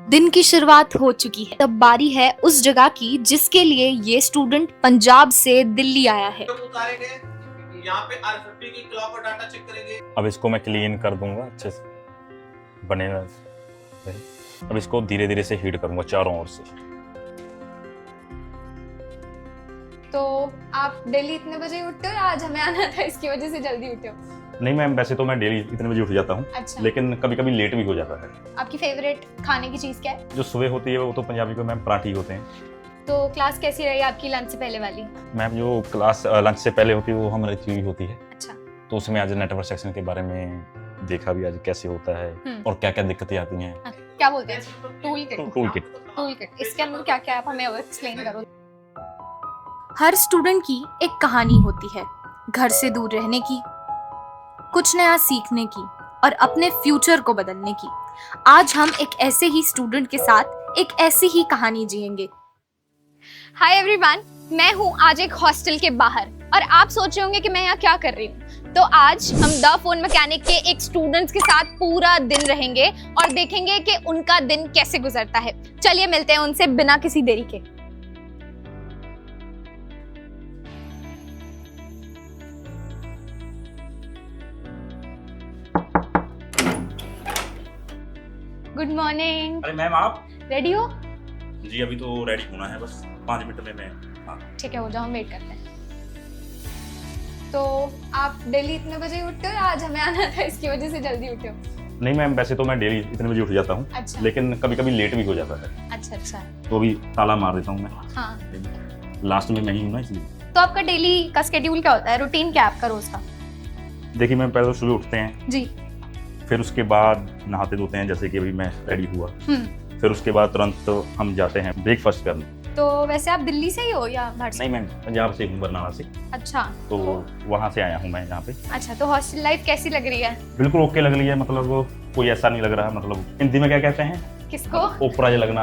दिन की शुरुआत हो चुकी है। तब बारी है उस जगह की जिसके लिए ये स्टूडेंट पंजाब से दिल्ली आया है। उतारेंगे, यहाँ पे R50 की क्लॉक और डाटा चेक करेंगे। अब इसको मैं क्लीन कर दूंगा अच्छे से बनेगा। अब इसको धीरे धीरे से हीट करूंगा चारों ओर से। तो आप डेली इतने बजे उठते हो या आज हमें आना था इसकी वजह से जल्दी उठे हो? नहीं मैम, वैसे तो मैं डेली इतने बजे उठ जाता हूँ। अच्छा। लेकिन कभी कभी लेट भी हो जाता है। आपकी फेवरेट खाने की चीज क्या है? जो सुबह होती है वो तो पंजाबी को मैम पराठी होते हैं। तो क्लास कैसी रही आपकी लंच से पहले वाली? मैम जो क्लास लंच से पहले होती है वो हमारी थ्योरी होती है। अच्छा। तो उसमें आज नेटवर्क सेक्शन के बारे में देखा भी आज कैसे होता है और क्या क्या दिक्कतें आती हैं। क्या बोलते हैं? Tool kit. Tool kit. Tool kit इसके अंदर क्या क्या है आप हमें एक्सप्लेन करो। हर स्टूडेंट की एक कहानी होती है, घर से दूर रहने की, कुछ नया सीखने की और अपने फ्यूचर को बदलने की। आज हम एक ऐसे ही स्टूडेंट के साथ एक ऐसी ही कहानी जिएंगे। हाय एवरीवन, मैं हूँ आज एक हॉस्टल के बाहर और आप सोच रहे होंगे कि मैं यहाँ क्या कर रही हूँ। तो आज हम द फोन मैकेनिक के एक स्टूडेंट्स के साथ पूरा दिन रहेंगे और देखेंगे कि उनका दिन कैसे गुजरता है। चलिए मिलते हैं उनसे बिना किसी देरी के। Good morning. अरे मैम आप रेडी हो? जी अभी तो रेडी होना है, बस 5 मिनट में मैं। हाँ ठीक है, हो जाओ, हम वेट करते हैं। तो आप डेली इतने बजे उठते हो या आज हमें आना था इसकी वजह से जल्दी उठे हो? नहीं मैम, वैसे तो मैं डेली इतने बजे उठ जाता हूँ। अच्छा। लेकिन कभी कभी लेट भी हो जाता है। अच्छा अच्छा। तो अभी ताला मार देता हूँ मैं। हाँ। लास्ट में मैं ही हूँ ना, इसलिए। तो आपका डेली का स्केड्यूल क्या होता है? रूटीन क्या है आपका रोज का? देखिए मैम, पहले तो सुबह उठते हैं, जी। फिर उसके बाद नहाते धोते हैं, जैसे कि अभी मैं रेडी हुआ। फिर उसके बाद तुरंत तो हम जाते हैं ब्रेकफास्ट करने। तो वैसे आप दिल्ली से ही हो या बाहर से? नहीं मैम, पंजाब से हूँ, बरनाला से। अच्छा। तो वहाँ से आया हूँ मैं यहाँ पे। अच्छा, तो हॉस्टल लाइफ कैसी लग रही है? बिल्कुल ओके लग रही है, मतलब कोई ऐसा नहीं लग रहा। मतलब हिंदी में क्या कहते हैं? किसको? ओपरा जो लगना।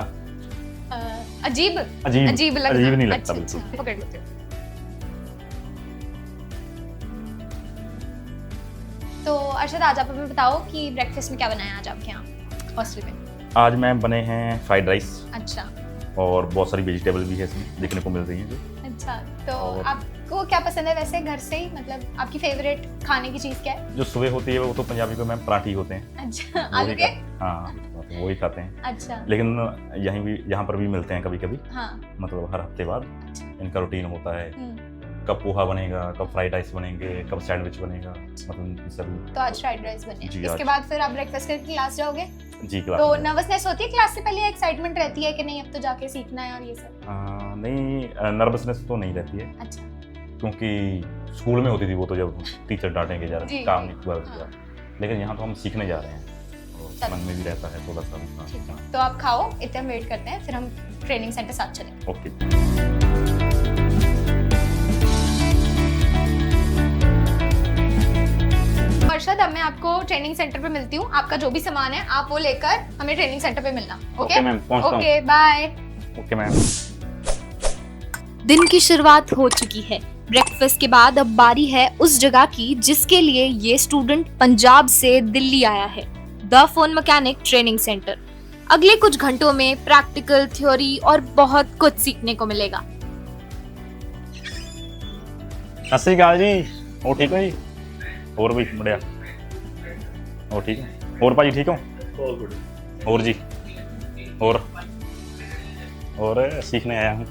अजीब अजीब अजीब लगना। अजीब नहीं लगता। अच्छा, बिल्कुल। अच्छा, पकड़ लेते हो। तो अरशद, आज आप हमें बताओ कि ब्रेकफास्ट में क्या बनाया आज आपके यहाँ हॉस्टल में? आज मैम बने हैं फ्राइड राइस अच्छा। और बहुत सारी वेजिटेबल भी है इसमें देखने को मिल रही हैं जो। अच्छा, तो और- आपको क्या पसंद है वैसे घर से ही? मतलब आपकी फेवरेट खाने की चीज क्या है? जो सुबह होती है वो तो पंजाबी को मैम पराठी होते हैं। अच्छा, वही आलू के? हाँ, तो वही खाते हैं। अच्छा। लेकिन यहाँ पर भी मिलते हैं कभी कभी। हाँ। मतलब हर हफ्ते बाद इनका रूटीन होता है। हम्म। कब पोहा बनेगा, कब फ्राइड राइस बनेंगे, कब सैंडविच बनेगा, मतलब सभी। तो आज फ्राइड राइस बने। जी, इसके आज। बाद फिर आप ब्रेकफास्ट करके क्लास जाओगे? जी क्लास तो में। नर्वसनेस होती है क्लास से पहले? एक्साइटमेंट रहती है कि नहीं अब तो जाके सीखना है और ये सब? नहीं, नर्वसनेस तो नहीं रहती है, अच्छा। क्योंकि स्कूल में होती थी वो तो, जब टीचर डांटेंगे जरा जी, काम जी, नहीं हुआ हाँ। लेकिन यहाँ तो हम सीखने जा रहे हैं, तो चलो। मन में भी रहता है थोड़ा सा। ठीक है, तो आप खाओ, इतने हम वेट करते हैं, फिर हम ट्रेनिंग सेंटर साथ चलेंगे। ओके। अर्शद, अब मैं आपको ट्रेनिंग सेंटर पे मिलती हूँ। आपका जो भी सामान है आप वो लेकर हमें ट्रेनिंग सेंटर पे मिलना। ओके मैम, पहुंचता हूँ। Okay, bye. Okay ma'am. दिन की शुरुआत हो चुकी है। ब्रेकफास्ट के बाद अब बारी है उस जगह की जिसके लिए ये स्टूडेंट पंजाब से दिल्ली आया है, the phone mechanic training centre. अगले कुछ घंटों में प्रैक्टिकल, थ्योरी और बहुत कुछ सीखने को मिलेगा। सत श्री अकाल जी, हो ठीक हो जी? और भी बढ़िया, हो ठीक है? और भाजी ठीक हो? और जी, और सीखने आया हूँ।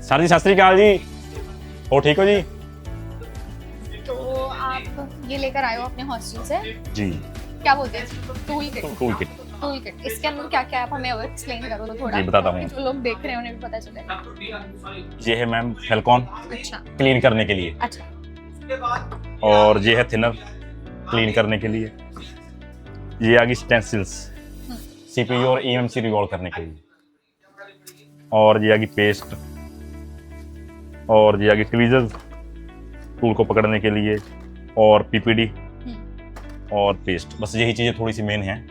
सर जी सत श्री अकाल जी, हो ठीक हो जी? तो आप ये लेकर आए हो अपने हॉस्टल से? जी। क्या बोलते हैं? Tool kit. Tool kit. Tool kit इसके अंदर क्या क्या है आप हमें एक्सप्लेन करो तो थोड़ा। जी, बताता हूँ। जो लोग देख रहे हैं उन्हें भी पता चले। ये है मैम फेल्कॉन अच्छा। क्लीन करने के लिए, अच्छा। और ये है थिनर क्लीन करने के लिए। ये आ गई स्टेंसिल्स सीपीयू और ईएमसी रिकॉर्ड करने के लिए, और ये आ गई पेस्ट, और ये आ गई ट्वीजर्स टूल को पकड़ने के लिए, और पीपीडी और पेस्ट। बस यही चीज़ें थोड़ी सी मेन हैं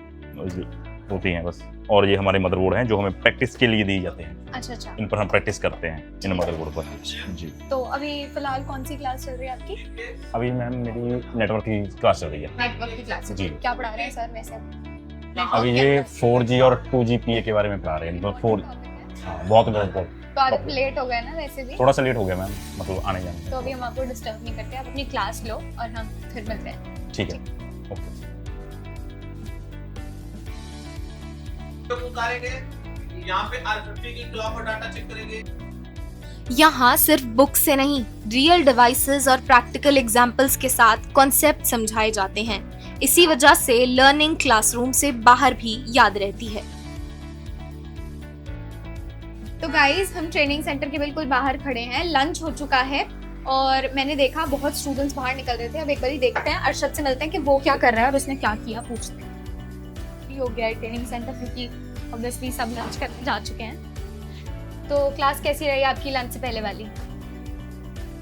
होती हैं बस। और ये हमारे मदरबोर्ड हैं जो हमें प्रैक्टिस के लिए दी जाते हैं। अच्छा अच्छा। इन पर हम प्रैक्टिस करते हैं इन मदरबोर्ड पर। जी। तो अभी फिलहाल कौन सी क्लास चल रही है आपकी? अभी मैम मेरी नेटवर्क की क्लास चल रही है। नेटवर्क की क्लास। जी। क्या पढ़ा रहे हैं सर वैसे? अभी ये 4G और 2GPA के बारे में पढ़ा रहे हैं। मतलब 4 बहुत तो आप लेट हो गए ना वैसे भी? थोड़ा सा लेट हो गया मैम, मतलब आने जाने में। तो अभी हम आपको डिस्टर्ब नहीं करते, आप अपनी क्लास लो और हम फिर मिलते हैं। ठीक है, ओके। तो पुकारेंगे, यहाँ पे R50 की क्लॉक और डाटा चेक करेंगे। यहाँ सिर्फ बुक से नहीं, रियल डिवाइसेस और प्रैक्टिकल एग्जाम्पल्स के साथ कॉन्सेप्ट समझाए जाते हैं। इसी वजह से लर्निंग क्लासरूम से बाहर भी याद रहती है। तो गाइस, हम ट्रेनिंग सेंटर के बिल्कुल बाहर खड़े हैं, लंच हो चुका है और मैंने देखा बहुत स्टूडेंट्स बाहर निकल रहे थे। अब एक बार देखते हैं, अरशद से मिलते हैं कि वो क्या कर रहा है और उसने क्या किया, पूछते हैं। हो गया है ट्रेनिंग सेंटर क्योंकि ऑब्वियसली सब लंच करने जा चुके हैं। तो क्लास कैसी रही आपकी लंच से पहले वाली?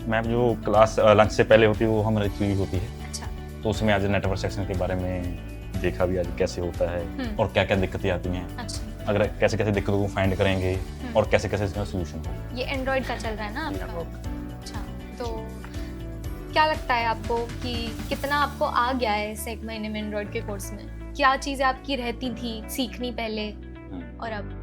मैम जो क्लास लंच से पहले होती है वो हमारी थ्योरी होती है। अच्छा। तो उसमें आज नेटवर्क सेक्शन के बारे में देखा भी आज कैसे होता है और क्या क्या दिक्कतें आती हैं। अच्छा। अगर कैसे कैसे दिक्कतों को फाइंड करेंगे और कैसे कैसे इसका सोल्यूशन होगा। ये एंड्रॉइड का चल रहा है ना आपका? अच्छा। तो क्या लगता है आपको कि कितना आपको आ गया है इस 1 महीने में एंड्रॉइड के कोर्स में? क्या चीज़ें आपकी रहती थी सीखनी पहले और अब?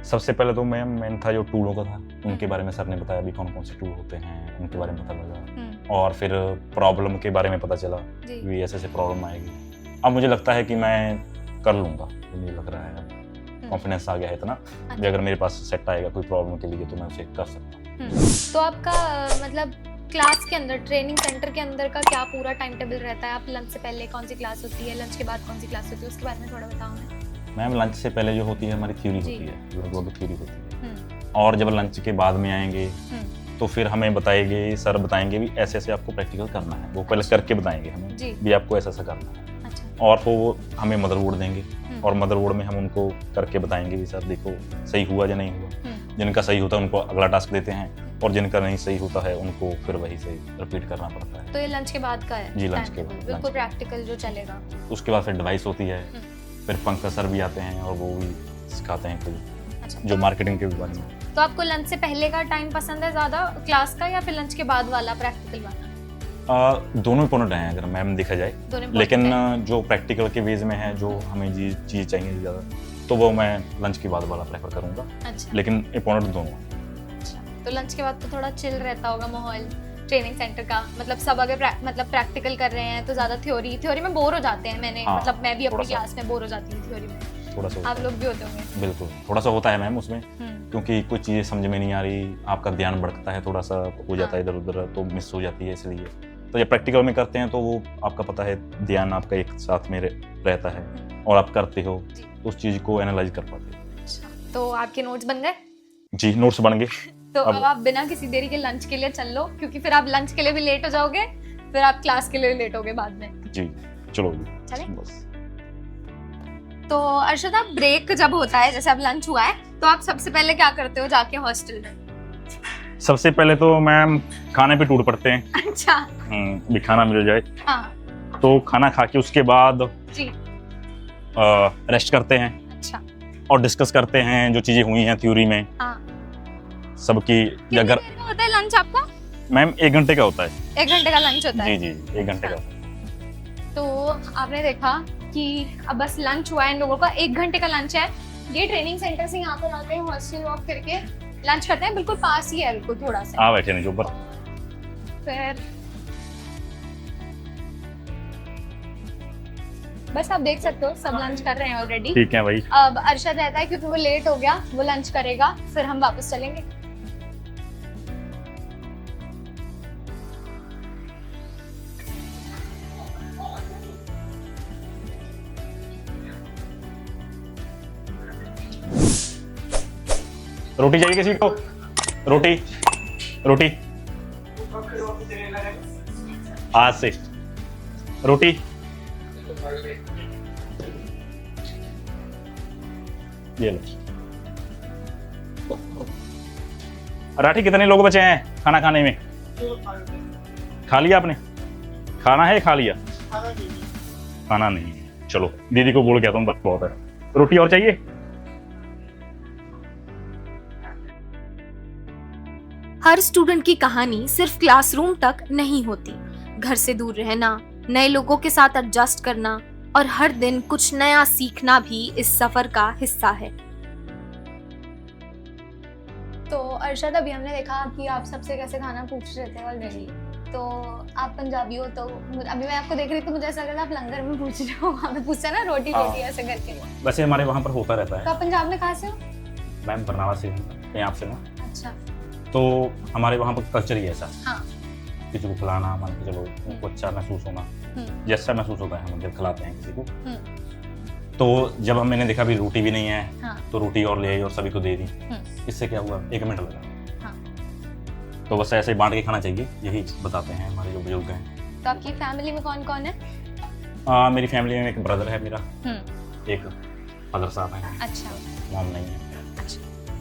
सबसे पहले तो मैम मेन था जो टूलों का था, उनके बारे में सर ने बताया भी कौन कौन से टूल होते हैं, उनके बारे में पता लगा। और फिर प्रॉब्लम के बारे में पता चला भी ऐसे ऐसे प्रॉब्लम आएगी। अब मुझे लगता है कि मैं कर लूँगा, मुझे लग रहा है कॉन्फिडेंस आ गया है इतना भी अगर मेरे पास सेट आएगा कोई प्रॉब्लम के लिए तो मैं उसे कर सकता हूँ। तो आपका मतलब क्लास के अंदर, ट्रेनिंग सेंटर के अंदर का क्या पूरा टाइम टेबल रहता है? आप लंच से पहले कौन सी क्लास होती है, लंच के बाद कौन सी क्लास होती है, उसके बारे में थोड़ा बताओ हमें। मैम लंच से पहले जो होती है हमारी थ्योरी होती है, लगभग थ्योरी होती है। और जब लंच के बाद में आएंगे तो फिर हमें बताएंगे, सर बताएंगे भी ऐसे ऐसे आपको प्रैक्टिकल करना है। वो पहले करके बताएंगे हमें भी आपको ऐसा ऐसा करना है। और फिर वो हमें मदरबोर्ड देंगे और मदरबोर्ड में हम उनको करके बताएंगे भी सर देखो सही हुआ या नहीं हुआ। जिनका सही होता है उनको अगला टास्क देते हैं और जिनका नहीं सही होता है उनको फिर वही से रिपीट करना पड़ता है। तो ये लंच के बाद का है? जी, लंच के बाद बिल्कुल प्रैक्टिकल जो चलेगा। उसके बाद फिर डिवाइस होती है, फिर पंकज सर भी आते हैं और वो भी सिखाते हैं कुछ जो मार्केटिंग के बारे में। तो आपको लंच से पहले का टाइम पसंद है ज़्यादा क्लास का या फिर लंच के बाद वाला प्रैक्टिकल वाला? दोनों इंपॉर्टेंट हैं अगर मैम देखा जाए, लेकिन जो प्रैक्टिकल के बेस में है जो हमें जी चीज़ चाहिए ज़्यादा तो वो मैं लंच के बाद वाला प्रेफर करूँगा। अच्छा। लेकिन इंपॉर्टेंट दोनों। अच्छा, तो लंच के बाद तो थोड़ा चिल रहता होगा माहौल ट्रेनिंग सेंटर का, मतलब सब अगर मतलब प्रैक्टिकल कर रहे हैं तो ज़्यादा थ्योरी में बोर हो जाते हैं। मैंने मतलब मैं भी अपनी क्लास में बोर हो जाती हूँ थ्योरी में। थोड़ा सा आप लोग भी होते होंगे? बिल्कुल, थोड़ा सा होता है मैम उसमें, क्योंकि कुछ चीज़ें समझ में नहीं आ रही, आपका ध्यान भटकता है, थोड़ा सा हो जाता है इधर उधर तो मिस हो जाती है। इसलिए तो जब प्रैक्टिकल में करते हैं तो वो आपका पता है ध्यान आपका एक साथ में रहता है और आप करते हो तो उस चीज़ को एनालाइज कर पाते हो। अच्छा, तो आपके नोट्स बन गए? जी, नोट्स बन गए। तो अब आप बिना किसी देरी के लंच के लिए चल लो, क्योंकि फिर आप लंच के लिए भी लेट हो जाओगे, फिर आप क्लास के लिए लेट होगे बाद में। जी चलो जी, चले बस। तो अरशद, आप ब्रेक जब होता है, जैसे अब लंच हुआ है, तो आप सबसे पहले क्या करते हो जाके हॉस्टल में? सबसे पहले तो मैम खाने पे टूट पड़ते हैं। अच्छा। भी खाना मिल जाए। हाँ। तो खाना खा के उसके बाद जी रेस्ट करते हैं। अच्छा। और डिस्कस करते हैं जो चीज़ें हुई हैं थ्योरी में। हाँ। सबकी कितनी देर का होता है लंच आपका? मैम 1 घंटे का होता है। 1 घंटे का लंच होता है? जी 1 घंटे का। तो आपने देखा कि अब बस लंच हुआ है, इन लोगों का 1 घंटे का लंच है। ये ट्रेनिंग सेंटर से यहाँ पर आते हैं, हॉस्टल वॉक करके लंच करते हैं, बिल्कुल पास ही है, बिल्कुल थोड़ा सा। हाँ, बैठे नहीं जो ऊपर। फिर बस आप देख सकते हो सब लंच कर रहे हैं ऑलरेडी। ठीक है भाई। अब अरशद रहता है क्योंकि वो लेट हो गया, वो लंच करेगा, फिर हम वापस चलेंगे। रोटी चाहिए किसी को? रोटी रोटी आज से रोटी। ये लो। राठी, कितने लोग बचे हैं खाना खाने में? खा लिया आपने? खाना है, खा लिया? खाना नहीं। चलो दीदी को बोल के आता हूँ, बस बहुत है। रोटी और चाहिए? हर स्टूडेंट की कहानी सिर्फ क्लासरूम तक नहीं होती। घर से दूर रहना, नए लोगों के साथ एडजस्ट करना और हर दिन कुछ नया सीखना भी इस सफर का हिस्सा है। तो अरशद, अभी हमने देखा कि आप सबसे कैसे खाना पूछ रहे थे ऑलरेडी, तो आप पंजाबी हो, तो अभी मैं आपको देख रही थी, मुझे ऐसा लगा आप लंगर में पूछ रहे हो, वहाँ पे पूछते हैं ना रोटी रोटी ऐसे करके। वैसे हमारे वहाँ पर होता रहता तो है। आप पंजाब में कहाँ से हो? मैम बरनाला से हूँ, पंजाब से हूँ। अच्छा। तो हमारे वहाँ पर कल्चर ही ऐसा, हाँ। किसी को खिलाना, मान के चलो उनको अच्छा महसूस होना, जैसा महसूस होता है हम जब खिलाते हैं किसी को। तो जब मैंने देखा भी रोटी भी नहीं है, हाँ। तो रोटी और ले आई और सभी को दे दी। इससे क्या हुआ, 1 मिनट लगा। हाँ। तो बस ऐसे बांट के खाना चाहिए, यही बताते हैं हमारे जो बुजुर्ग हैं। तो आपकी फैमिली में कौन कौन है? मेरी फैमिली में एक ब्रदर है मेरा, एक फादर साहब हैं, अच्छा। मॉम नहीं है।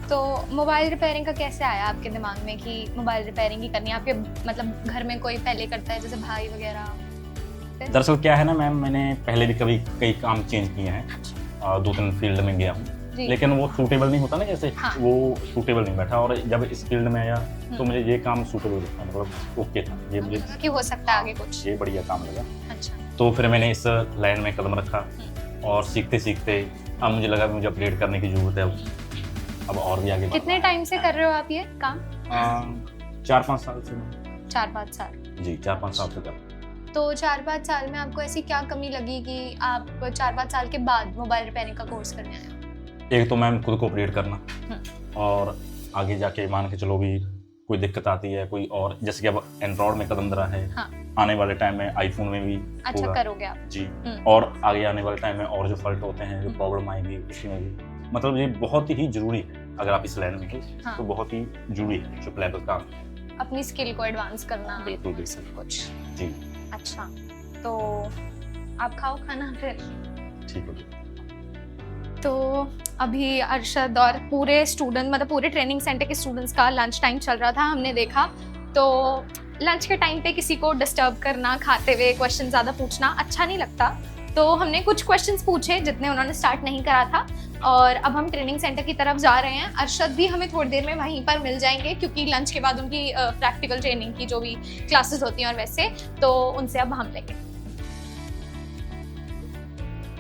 तो मोबाइल रिपेयरिंग का कैसे आया आपके दिमाग में कि मोबाइल रिपेयरिंग ही करनी है? आपके मतलब घर में कोई पहले करता है, जैसे भाई वगैरह? दरअसल क्या है ना मैम, मैंने पहले भी कभी कई काम चेंज किए हैं, 2-3 फील्ड में गया हूँ, लेकिन वो सूटेबल नहीं होता ना, जैसे हाँ। वो सूटेबल नहीं बैठा। और जब इस फील्ड में आया तो मुझे ये काम सूटेबल था, मतलब ओके था, ये मुझे कि हो सकता है आगे कुछ, ये बढ़िया काम लगा। अच्छा। तो फिर मैंने इस लाइन में कदम रखा और सीखते सीखते अब मुझे लगा मुझे अपडेट करने की जरूरत है, अब और भी आगे। कितने टाइम से कर रहे हो आप ये काम? 4-5 साल से। 4-5 साल? जी, 4-5 साल से कर। तो 4-5 साल में आपको ऐसी क्या कमी लगी कि आप 4-5 साल के बाद मोबाइल रिपेयरिंग का कोर्स करने आए हो? एक तो मैम खुद को अपडेट करना, और आगे जाके मान के चलो भी कोई दिक्कत आती है कोई, और जैसे कि अब एंड्रॉइड में कदम धरा है, हाँ। आने वाले टाइम में आईफोन में भी अच्छा होगा। करोगे आप? जी। और आगे आने वाले टाइम में और जो फॉल्ट होते हैं, जो प्रॉब्लम आएंगी उसमें भी, मतलब ये बहुत ही जरूरी है। अगर आप इस लाइन में हो हाँ। तो बहुत ही जरूरी है जो लेवल का अपनी स्किल को एडवांस करना, बिल्कुल सब कुछ। जी। अच्छा, तो आप खाओ खाना फिर। ठीक हो गया। तो अभी अरशद और पूरे स्टूडेंट, मतलब पूरे ट्रेनिंग सेंटर के स्टूडेंट्स का लंच टाइम चल रहा था, हमने देखा। तो लंच के टाइम पे किसी को डिस्टर्ब करना, खाते हुए क्वेश्चन ज़्यादा पूछना अच्छा नहीं लगता। तो हमने कुछ क्वेश्चंस पूछे जितने उन्होंने स्टार्ट नहीं करा था, और अब हम ट्रेनिंग सेंटर की तरफ जा रहे हैं। अरशद भी हमें थोड़ी देर में वहीं पर मिल जाएंगे, क्योंकि लंच के बाद उनकी प्रैक्टिकल ट्रेनिंग की जो भी क्लासेस होती हैं और वैसे, तो उनसे अब हम लेंगे।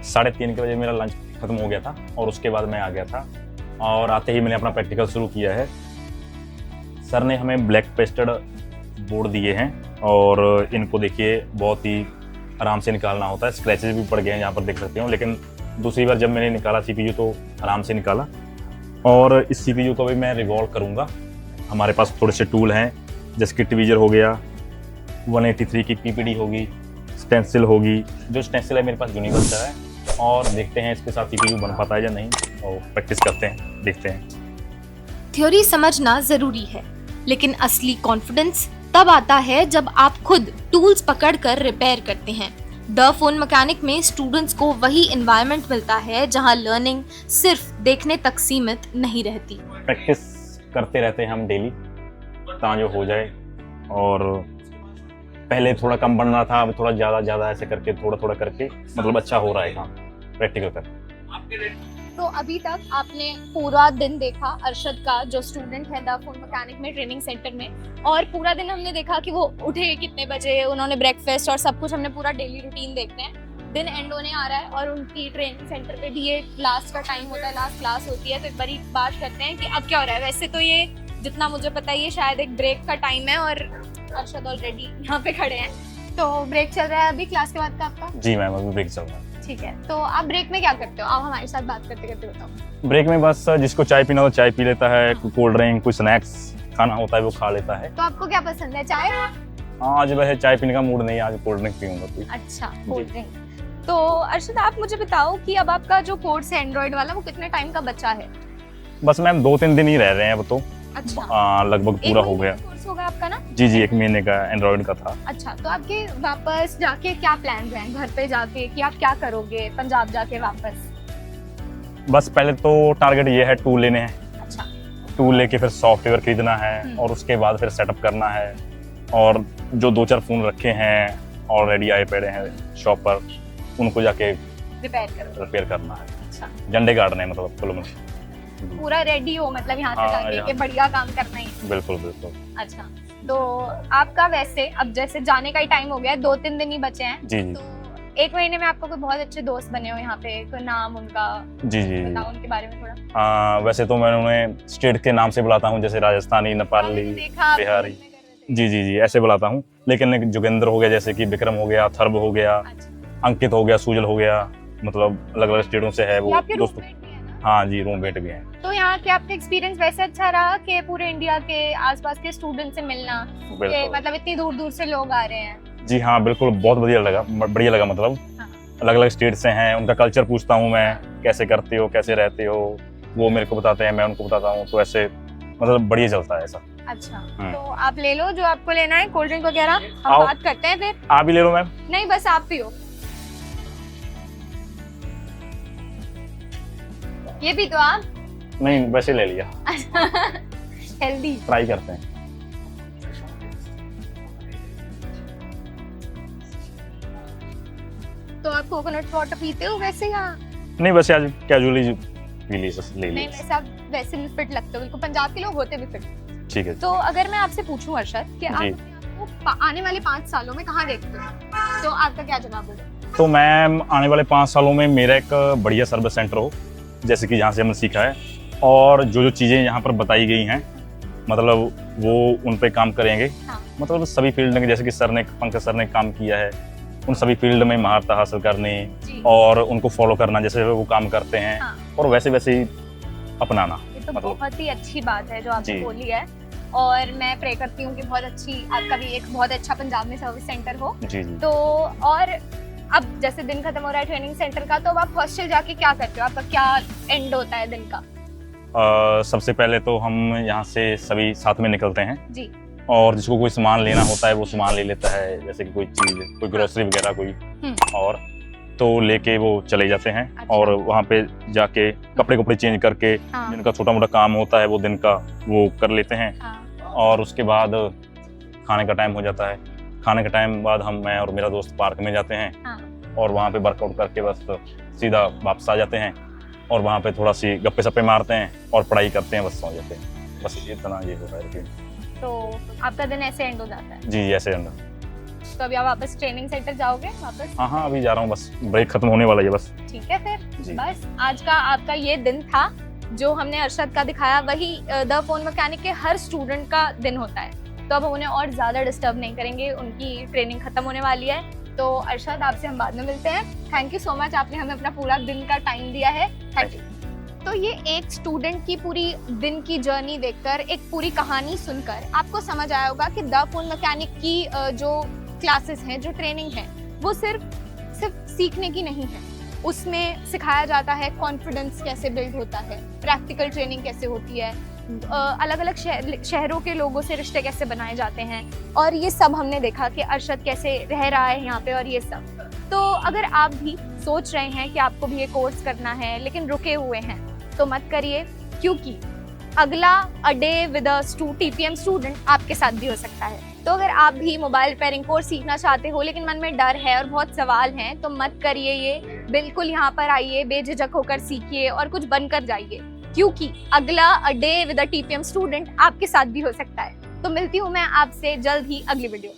3:30 के बजे मेरा लंच खत्म हो गया था और उसके बाद मैं आ गया था, और आते ही मैंने अपना प्रैक्टिकल शुरू किया है। सर ने हमें ब्लैक पेस्टेड बोर्ड दिए हैं, और इनको देखिए बहुत ही आराम से निकालना होता है। स्क्रैचेज भी पड़ गए हैं, यहाँ पर देख सकते हो, लेकिन दूसरी बार जब मैंने निकाला CPU तो आराम से निकाला। और इस CPU को भी मैं रिवॉल्व करूँगा। हमारे पास थोड़े से टूल हैं, जैसे कि ट्वीजर हो गया, 183 की PPD होगी, स्टेंसिल होगी। जो स्टेंसिल है मेरे पास यूनिवर्सल है, और देखते हैं इसके साथ CPU बन पाता है या नहीं, और प्रैक्टिस करते हैं, देखते हैं। थ्योरी समझना जरूरी है, लेकिन असली कॉन्फिडेंस तब आता है जब आप खुद टूल्स पकड़कर रिपेयर करते हैं। द फोन मैकेनिक में स्टूडेंट्स को वही एनवायरनमेंट मिलता है जहां लर्निंग सिर्फ देखने तक सीमित नहीं रहती। प्रैक्टिस करते रहते हैं हम डेली, ताकि हो जाए। और पहले थोड़ा कम बन रहा था, अब थोड़ा ज़्यादा ऐसे करके थोड़ा करके मतलब अच्छा हो रहा है काम प्रैक्टिकल कर। तो अभी तक आपने पूरा दिन देखा अरशद का, जो स्टूडेंट है द फोन मैकेनिक में ट्रेनिंग सेंटर में, और पूरा दिन हमने देखा कि वो उठे कितने बजे, उन्होंने ब्रेकफास्ट और सब कुछ, हमने पूरा डेली रूटीन देखते हैं। दिन एंड होने आ रहा है और उनकी ट्रेनिंग सेंटर पे भी ये लास्ट का टाइम होता है, लास्ट क्लास होती है। तो एक बारी बात करते हैं कि अब क्या हो रहा है। वैसे तो ये जितना मुझे पता है ये शायद एक ब्रेक का टाइम है, और अरशद ऑलरेडी यहाँ पे खड़े हैं। तो ब्रेक चल रहा है अभी क्लास के बाद का आपका? जी मैम, अभी ब्रेक चल रहा है। ठीक है, तो आप ब्रेक में क्या करते हो? आप हमारे साथ बात करते करते बताओ। ब्रेक में बस जिसको चाय पीना हो चाय पी लेता है, कोई कोल्ड ड्रिंक, कोई स्नैक्स खाना होता है वो खा लेता है। तो आपको क्या पसंद है, चाय? आज वैसे चाय पीने का मूड नहीं है, आज कोल्ड ड्रिंक पीऊंगा कोई। अच्छा, कोल्ड ड्रिंक। तो अरशद आप मुझे बताओ कि अब आपका जो कोर्स है एंड्रॉइड वाला, वो कितने टाइम का बचा है? बस मैम 2-3 दिन ही रह रहे हैं अब तो। अच्छा, लगभग पूरा हो गया। कोर्स होगा आपका ना? जी 1 महीने का एंड्रॉइड का था। अच्छा, तो आपके वापस जाके क्या प्लान हैं घर पे जाके, कि आप क्या करोगे पंजाब जाके वापस? बस पहले तो टारगेट ये है, टूल लेने हैं। अच्छा। टूल लेके फिर सॉफ्टवेयर खरीदना है, और उसके बाद फिर सेटअप करना है। और जो 2-4 फोन रखे हैं ऑलरेडी आए पड़े हैं शॉप पर, उनको जाके रिपेयर करो। रिपेयर करना है। अच्छा, झंडे गाड़ने हैं मतलब कुल में। पूरा रेडी हो मतलब यहाँ से हाँ, जाके यहाँ। कि बढ़िया काम करना ही है। बिल्कुल बिल्कुल। अच्छा, तो आपका वैसे अब जैसे जाने का ही टाइम हो गया है, 2-3 दिन ही बचे हैं, जी जी तो 1 महीने में आपको कोई बहुत अच्छे दोस्त बने हो यहाँ पे, कोई नाम उनका जी जी। बताओ उनके बारे में थोड़ा। वैसे तो मैं उन्हें स्टेट के नाम से बुलाता हूँ, जैसे राजस्थानी, नेपाली, मैंने देखा आप बिहारी। बोलने कर रहे थे। जी जी जी ऐसे बुलाता हूँ। लेकिन एक जोगेंद्र हो गया, जैसे कि विक्रम हो गया, थर्ब हो गया, अच्छा, अंकित हो गया, सुजल हो गया, मतलब अलग अलग स्टेटों से है ये वो आपके दोस्त। रूममेट भी है ना? हाँ जी, रूममेट भी हैं। तो यहाँ के आपका एक्सपीरियंस वैसे अच्छा रहा कि पूरे इंडिया के आसपास के स्टूडेंट से मिलना, कि बिल्कुल मतलब इतनी दूर दूर से लोग आ रहे हैं। जी हाँ, बिल्कुल बहुत बढ़िया लगा मतलब हाँ। अलग अलग स्टेट से हैं, उनका कल्चर पूछता हूँ मैं, कैसे करते हो, कैसे रहते हो, वो मेरे को बताते हैं, मैं उनको बताता हूँ, तो ऐसे मतलब बढ़िया चलता है ऐसा। अच्छा, हाँ। तो आप ले लो जो आपको लेना है, कोल्ड ड्रिंक वगैरह हम आओ। बात करते हैं फिर। आप भी ले लो मैम। नहीं बस आप पियो। ये भी तो आप नहीं वैसे ले लिया, हेल्दी। ट्राई करते हैं। तो आप कोकोनट वाटर पीते हो वैसे या नहीं वैसे आज कैजुअली पी ली, बस ले नहीं? ली। वैसे आप वैसे भी फिट लगते हो, बिल्कुल पंजाब के लोग होते भी फिट। ठीक है। तो अगर मैं आपसे पूछूं अरशद कि आप जी। अपने आप को आने वाले 5 सालों में कहाँ देखते हो, तो आपका क्या जवाब होगा? तो मैं आने वाले 5 सालों में मेरा एक बढ़िया सर्विस सेंटर हो, जैसे कि यहाँ से हमने सीखा है, और जो जो चीज़ें यहाँ पर बताई गई हैं मतलब वो उन पे काम करेंगे। हाँ। मतलब सभी फील्ड में, जैसे कि पंकज सर ने काम किया है, उन सभी फील्ड में महारत हासिल करनी जी। और उनको फॉलो करना जैसे वो काम करते हैं, हाँ। और वैसे वैसे ही अपनाना। ये तो मतलब- बहुत ही अच्छी बात है जो आपने जी। बोली है, और मैं प्रे करती हूँ कि बहुत अच्छी आपका भी एक बहुत अच्छा पंजाब में सर्विस सेंटर हो। जी जी। तो और अब जैसे दिन खत्म हो रहा है ट्रेनिंग सेंटर का, तो अब आप हॉस्टल जाके क्या करते हो, आपका क्या एंड होता है दिन का? सबसे पहले तो हम यहाँ से सभी साथ में निकलते हैं, जी। और जिसको कोई सामान लेना होता है वो सामान ले लेता है, जैसे कि कोई चीज़, कोई ग्रोसरी वगैरह कोई, और तो लेके वो चले जाते हैं। अच्छा। और वहाँ पे जाके कपड़े चेंज करके हाँ। जिनका छोटा मोटा काम होता है वो दिन का वो कर लेते हैं। हाँ। और उसके बाद खाने का टाइम हो जाता है। खाने के टाइम बाद मैं और मेरा दोस्त पार्क में जाते हैं, हाँ। और वहाँ पे वर्कआउट करके बस सीधा वापस आ जाते हैं, और वहाँ पे थोड़ा सी गप्पे सप्पे मारते हैं और पढ़ाई करते हैं, बस सो जाते हैं। बस इतना ये होता है रूटीन। तो आपका दिन ऐसे एंड हो जाता है। जी ऐसे अंदर। तो अभी आप वापस ट्रेनिंग सेंटर जाओगे वापस? हाँ अभी जा रहा हूँ, बस ब्रेक खत्म होने वाला है बस। ठीक है फिर जी। बस आज का आपका ये दिन था जो हमने अरशद का दिखाया, वही द फोन मैकेनिक के हर स्टूडेंट का दिन होता है। तो अब हम उन्हें और ज़्यादा डिस्टर्ब नहीं करेंगे, उनकी ट्रेनिंग खत्म होने वाली है। तो अरशद आपसे हम बाद में मिलते हैं। थैंक यू सो मच, आपने हमें अपना पूरा दिन का टाइम दिया है। Thank you. तो ये एक स्टूडेंट की पूरी दिन की जर्नी देखकर, एक पूरी कहानी सुनकर आपको समझ आया होगा कि द फोन मैकेनिक की जो क्लासेस हैं, जो ट्रेनिंग है, वो सिर्फ सीखने की नहीं है। उसमें सिखाया जाता है कॉन्फिडेंस कैसे बिल्ड होता है, प्रैक्टिकल ट्रेनिंग कैसे होती है, अलग अलग शहरों के लोगों से रिश्ते कैसे बनाए जाते हैं, और ये सब हमने देखा कि अरशद कैसे रह रहा है यहाँ पे, और ये सब। तो अगर आप भी सोच रहे हैं कि आपको भी ये कोर्स करना है लेकिन रुके हुए हैं, तो मत करिए, क्योंकि अगला a day with a TPM student आपके साथ भी हो सकता है। तो अगर आप भी मोबाइल रिपेयरिंग कोर्स सीखना चाहते हो लेकिन मन में डर है और बहुत सवाल हैं, तो मत करिए ये, बिल्कुल यहाँ पर आइए, बेझिझक होकर सीखिए और कुछ बनकर जाइए, क्योंकि अगला a day with a TPM student आपके साथ भी हो सकता है। तो मिलती हूँ मैं आपसे जल्द ही अगली वीडियो।